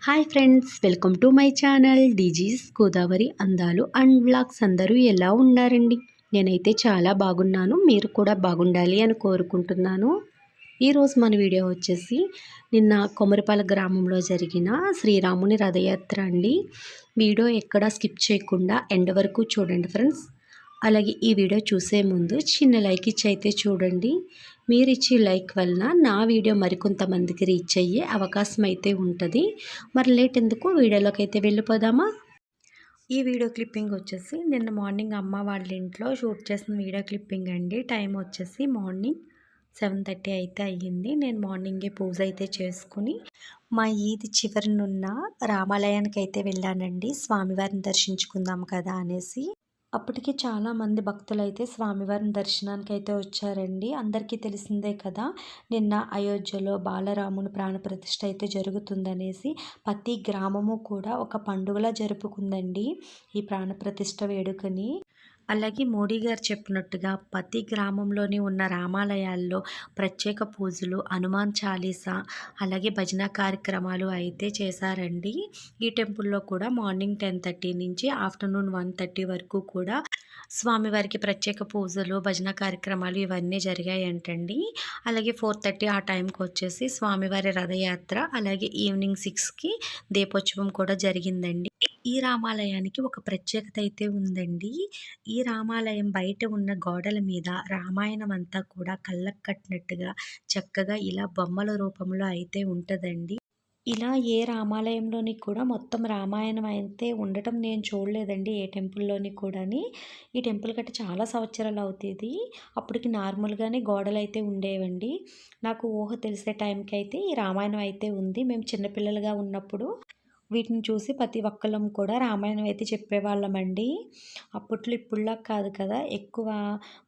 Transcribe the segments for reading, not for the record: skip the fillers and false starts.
Hi friends, welcome to my channel DG's Godavari అందాలు and vlogs. అందరూ ఎలా ఉన్నారండి? నేనైతే చాలా బాగున్నాను. మీరు కూడా బాగుండాలి అని కోరుకుంటున్నాను. ఈరోజు మన వీడియో వచ్చేసి నిన్న కొమరపాల గ్రామంలో జరిగిన శ్రీరాముని రథయాత్ర అండి. వీడియో ఎక్కడ స్కిప్ చేయకుండా ఎండ్ వరకు చూడండి ఫ్రెండ్స్. అలాగే ఈ వీడియో చూసే ముందు చిన్న లైక్ ఇచ్చి అయితే చూడండి. మీరు ఇచ్చే లైక్ వలన నా వీడియో మరికొంతమందికి రీచ్ అయ్యే అవకాశం అయితే ఉంటుంది. మరి లేట్ ఎందుకు, వీడియోలోకి అయితే వెళ్ళిపోదామా? ఈ వీడియో క్లిప్పింగ్ వచ్చేసి నిన్న మార్నింగ్ అమ్మ వాళ్ళ ఇంట్లో షూట్ చేసిన వీడియో క్లిప్పింగ్ అండి. టైం వచ్చేసి మార్నింగ్ 7:30 అయితే అయ్యింది. నేను మార్నింగే పూజ అయితే చేసుకుని మా ఈది చివరినున్న రామాలయానికి అయితే వెళ్ళానండి. స్వామివారిని దర్శించుకుందాం కదా అనేసి. అప్పటికి చాలామంది భక్తులు అయితే స్వామివారిని దర్శనానికి అయితే వచ్చారండి. అందరికీ తెలిసిందే కదా, నిన్న అయోధ్యలో బాలరాముని ప్రాణప్రతిష్ఠ అయితే జరుగుతుందనేసి ప్రతి గ్రామము కూడా ఒక పండుగలా జరుపుకుందండి ఈ ప్రాణప్రతిష్ఠ వేడుకని. అలాగే మోడీ గారు చెప్పినట్టుగా ప్రతి గ్రామంలోని ఉన్న రామాలయాల్లో ప్రత్యేక పూజలు, హనుమాన్ చాలీసా, అలాగే భజన కార్యక్రమాలు అయితే చేశారండి. ఈ టెంపుల్లో కూడా మార్నింగ్ 10:30 నుంచి ఆఫ్టర్నూన్ 1:30 వరకు కూడా స్వామివారికి ప్రత్యేక పూజలు, భజన కార్యక్రమాలు ఇవన్నీ జరిగాయంటండి. అలాగే 4:30 ఆ టైంకి వచ్చేసి స్వామివారి రథయాత్ర, అలాగే ఈవినింగ్ 6కి దీపోత్సవం కూడా జరిగిందండి. ఈ రామాలయానికి ఒక ప్రత్యేకత అయితే ఉందండి. ఈ రామాలయం బయట ఉన్న గోడల మీద రామాయణం అంతా కూడా కళ్ళకు కట్టినట్టుగా చక్కగా ఇలా బొమ్మల రూపంలో అయితే ఉంటుందండి. ఇలా ఏ రామాలయంలోని కూడా మొత్తం రామాయణం అయితే ఉండటం నేను చూడలేదండి ఏ టెంపుల్లోని కూడాని. ఈ టెంపుల్ కట్టి చాలా సంవత్సరాలు అవుతుంది. అప్పటికి నార్మల్గానే గోడలు అయితే ఉండేవండి. నాకు ఊహ తెలిసే టైంకి అయితే ఈ రామాయణం అయితే ఉంది. మేము చిన్నపిల్లలుగా ఉన్నప్పుడు వీటిని చూసి ప్రతి ఒక్కళ్ళం కూడా రామాయణం అయితే చెప్పేవాళ్ళమండి. అప్పట్లో ఇప్పుడులా కాదు కదా, ఎక్కువ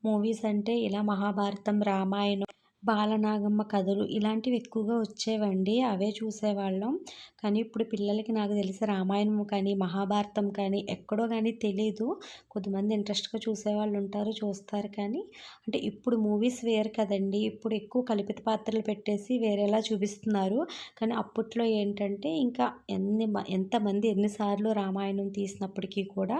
మూవీస్ అంటే ఇలా మహాభారతం, రామాయణం, బాలనాగమ్మ కథలు ఇలాంటివి ఎక్కువగా వచ్చేవండి. అవే చూసేవాళ్ళం. కానీ ఇప్పుడు పిల్లలకి నాకు తెలిసి రామాయణం కానీ మహాభారతం కానీ ఎక్కడో కానీ తెలీదు. కొంతమంది ఇంట్రెస్ట్గా చూసేవాళ్ళు ఉంటారు, చూస్తారు. కానీ అంటే ఇప్పుడు మూవీస్ వేరు కదండి. ఇప్పుడు ఎక్కువ కల్పిత పాత్రలు పెట్టేసి వేరేలా చూపిస్తున్నారు. కానీ అప్పట్లో ఏంటంటే ఇంకా ఎంతమంది ఎన్నిసార్లు రామాయణం తీసినప్పటికీ కూడా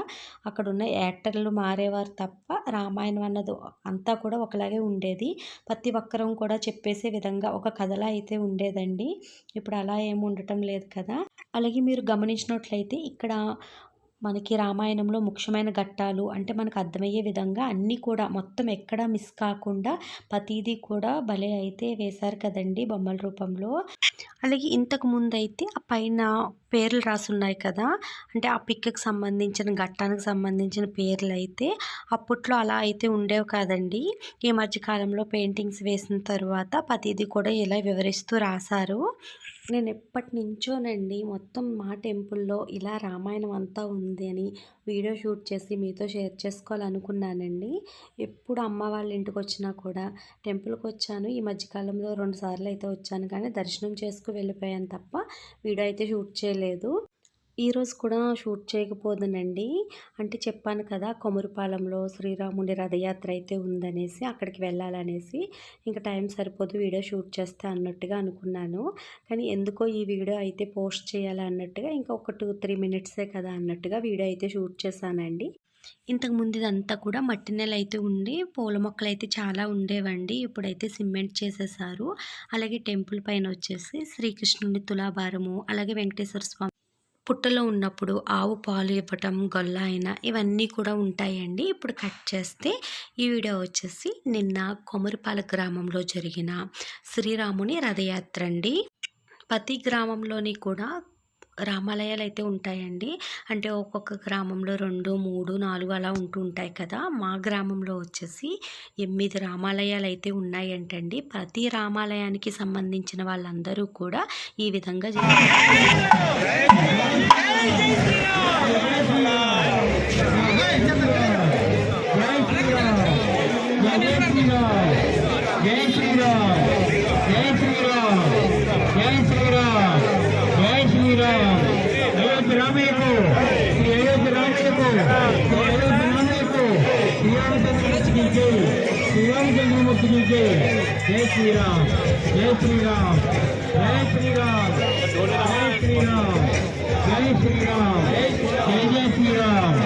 అక్కడ ఉన్న యాక్టర్లు మారేవారు తప్ప రామాయణం అన్నది అంతా కూడా ఒకలాగే ఉండేది. ప్రతి ఒక్కరం కూడా చెప్పేసే విధంగా ఒక కథలా అయితే ఉండేదండి. ఇప్పుడు అలా ఏమి ఉండటం లేదు కదా. అలాగే మీరు గమనించినట్లయితే ఇక్కడ మనకి రామాయణంలో ముఖ్యమైన ఘట్టాలు అంటే మనకు అర్థమయ్యే విధంగా అన్నీ కూడా మొత్తం ఎక్కడా మిస్ కాకుండా ప్రతిదీ కూడా భలే అయితే వేశారు కదండి బొమ్మల రూపంలో. అలాగే ఇంతకు ముందు అయితే ఆ పైన పేర్లు రాసున్నాయి కదా, అంటే ఆ పిక్కి సంబంధించిన ఘట్టానికి సంబంధించిన పేర్లు అయితే అప్పట్లో అలా అయితే ఉండేవి కాదండి. ఈ మధ్యకాలంలో పెయింటింగ్స్ వేసిన తర్వాత ప్రతిదీ కూడా ఇలా వివరిస్తూ రాశారు. నేను ఎప్పటి నుంచోనండి మొత్తం మా టెంపుల్లో ఇలా రామాయణం అంతా ఉంది అని వీడియో షూట్ చేసి మీతో షేర్ చేసుకోవాలనుకున్నానండి. ఎప్పుడు అమ్మ వాళ్ళ ఇంటికి వచ్చినా కూడా టెంపుల్కి వచ్చాను. ఈ మధ్యకాలంలో 2 సార్లు అయితే వచ్చాను, కానీ దర్శనం చేసుకు వెళ్ళిపోయాను తప్ప వీడియో అయితే షూట్ చేయలేదు. ఈరోజు కూడా షూట్ చేయకపోదునండి. అంటే చెప్పాను కదా, కొమరపాలెంలో శ్రీరాముడి రథయాత్ర అయితే ఉందనేసి అక్కడికి వెళ్ళాలనేసి. ఇంకా టైం సరిపోదు వీడియో షూట్ చేస్తే అన్నట్టుగా అనుకున్నాను. కానీ ఎందుకో ఈ వీడియో అయితే పోస్ట్ చేయాలి అన్నట్టుగా ఇంకా ఒక 2-3 మినిట్సే కదా అన్నట్టుగా వీడియో అయితే షూట్ చేశానండి. ఇంతకు ముందు ఇదంతా కూడా మట్టి నేల అయితే ఉండి పూల మొక్కలు అయితే చాలా ఉండేవండి. ఇప్పుడైతే సిమెంట్ చేసేసారు. అలాగే టెంపుల్ పైన వచ్చేసి శ్రీకృష్ణుని తులాభారము, అలాగే వెంకటేశ్వర స్వామి పుట్టలో ఉన్నప్పుడు ఆవు పాలు ఇవ్వటం, గొల్ల అయినా ఇవన్నీ కూడా ఉంటాయండి. ఇప్పుడు కట్ చేస్తే ఈ వీడియో వచ్చేసి నిన్న కొమరపాల గ్రామంలో జరిగిన శ్రీరాముని రథయాత్ర అండి. ప్రతి గ్రామంలోని కూడా రామాలయాలు అయితే ఉంటాయండి. అంటే ఒక్కొక్క గ్రామంలో 2, 3, 4 అలా ఉంటూ ఉంటాయి కదా. మా గ్రామంలో వచ్చేసి 8 రామాలయాలు అయితే ఉన్నాయంటండి. ప్రతి రామాలయానికి సంబంధించిన వాళ్ళందరూ కూడా ఈ విధంగా जय श्री राम, जय श्री राम, जय श्री राम, जय श्री राम, जय श्री राम। శ్రీరామ్ జై జై శ్రీరామ్.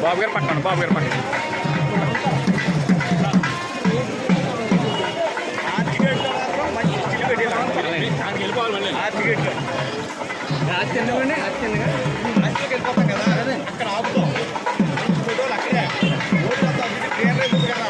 బాబు గారు పక్కన వెళ్ళిపోతాం కదా అక్కడ ఆపుతాం ఫోటోలు అక్కడే కదా.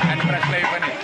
అన్ని ప్రశ్నలు అయిపోయినాయి.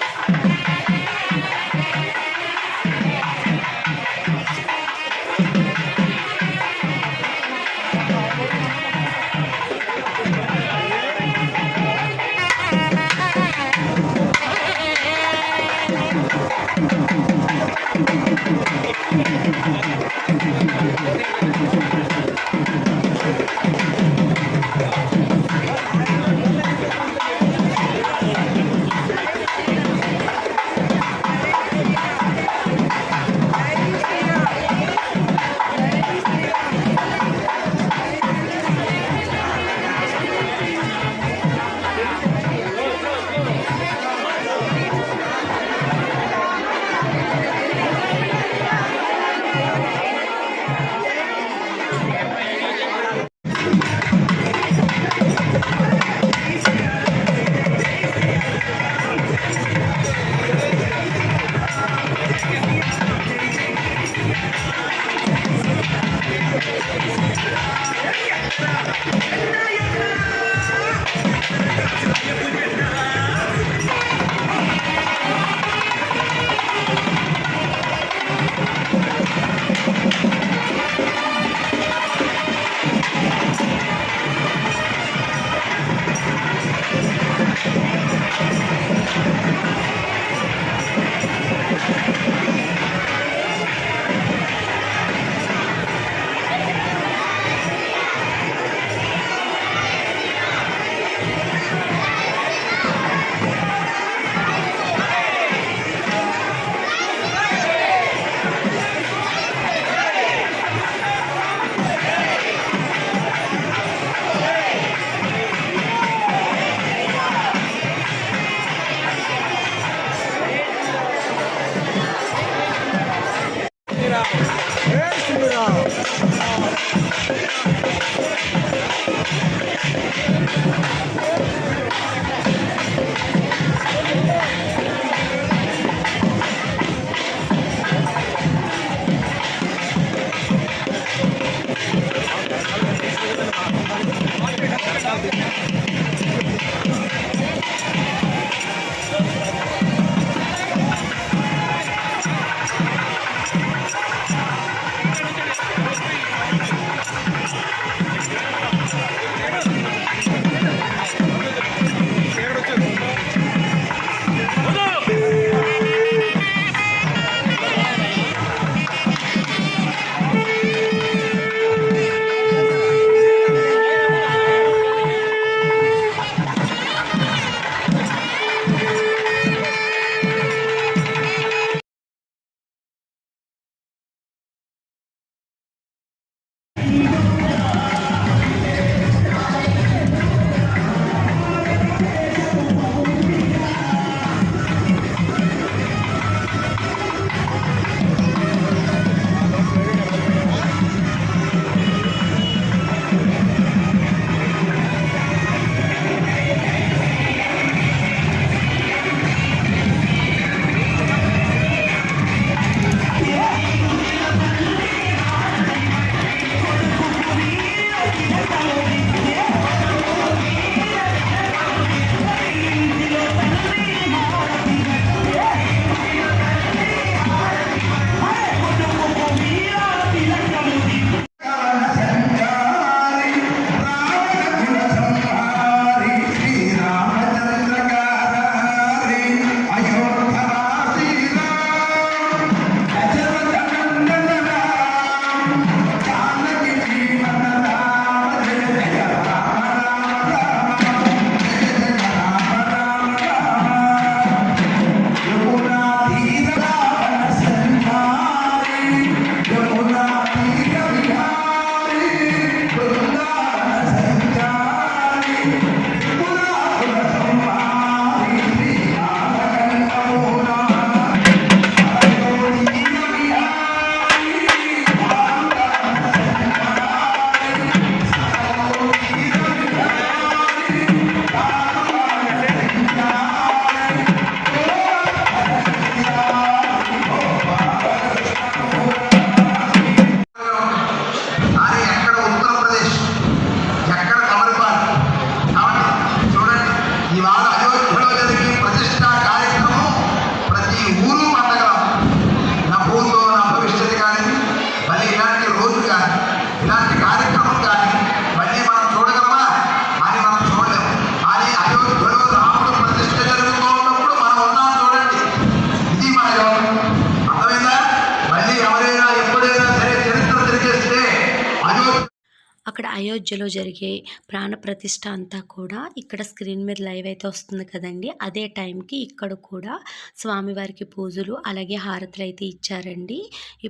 అయోధ్యలో జరిగే ప్రాణప్రతిష్ఠ అంతా కూడా ఇక్కడ స్క్రీన్ మీద లైవ్ అయితే వస్తుంది కదండి. అదే టైంకి ఇక్కడ కూడా స్వామివారికి పూజలు అలాగే హారతులు అయితే ఇచ్చారండి.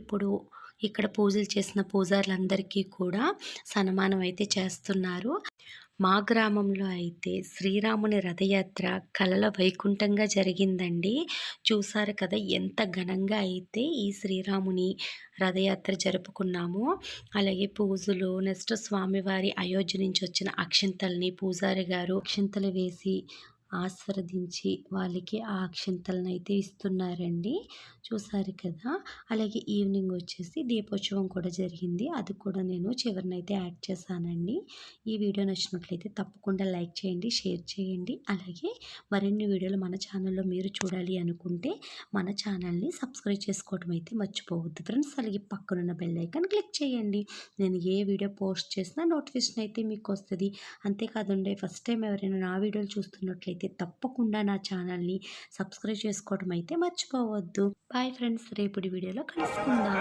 ఇప్పుడు ఇక్కడ పూజలు చేసిన పూజారులందరికీ కూడా సన్మానం అయితే చేస్తున్నారు. మా గ్రామంలో అయితే శ్రీరాముని రథయాత్ర కలల వైకుంఠంగా జరిగిందండి. చూసారు కదా ఎంత ఘనంగా అయితే ఈ శ్రీరాముని రథయాత్ర జరుపుకున్నాము. అలాగే పూజలు, నెక్స్ట్ స్వామివారి అయోధ్య నుంచి వచ్చిన అక్షింతల్ని పూజారి గారు అక్షింతలు వేసి ఆస్వాదించి వాళ్ళకి ఆ అక్షింతలను అయితే ఇస్తున్నారండి. చూసారు కదా. అలాగే ఈవినింగ్ వచ్చేసి దీపోత్సవం కూడా జరిగింది. అది కూడా నేను చివరినైతే యాడ్ చేశానండి. ఈ వీడియో నచ్చినట్లయితే తప్పకుండా లైక్ చేయండి, షేర్ చేయండి. అలాగే మరిన్ని వీడియోలు మన ఛానల్లో మీరు చూడాలి అనుకుంటే మన ఛానల్ని సబ్స్క్రైబ్ చేసుకోవడం అయితే మర్చిపోవద్దు ఫ్రెండ్స్. అలాగే పక్కనున్న బెల్ ఐకాన్ క్లిక్ చేయండి. నేను ఏ వీడియో పోస్ట్ చేసినా నోటిఫికేషన్ అయితే మీకు వస్తుంది. అంతేకాదండి, ఫస్ట్ టైం ఎవరైనా నా వీడియోలు చూస్తున్నట్లయితే తప్పకుండా నా ఛానల్ని సబ్స్క్రైబ్ చేసుకోవడం అయితే మర్చిపోవద్దు. బాయ్ ఫ్రెండ్స్, రేపటి వీడియోలో కలుసుకుందాం.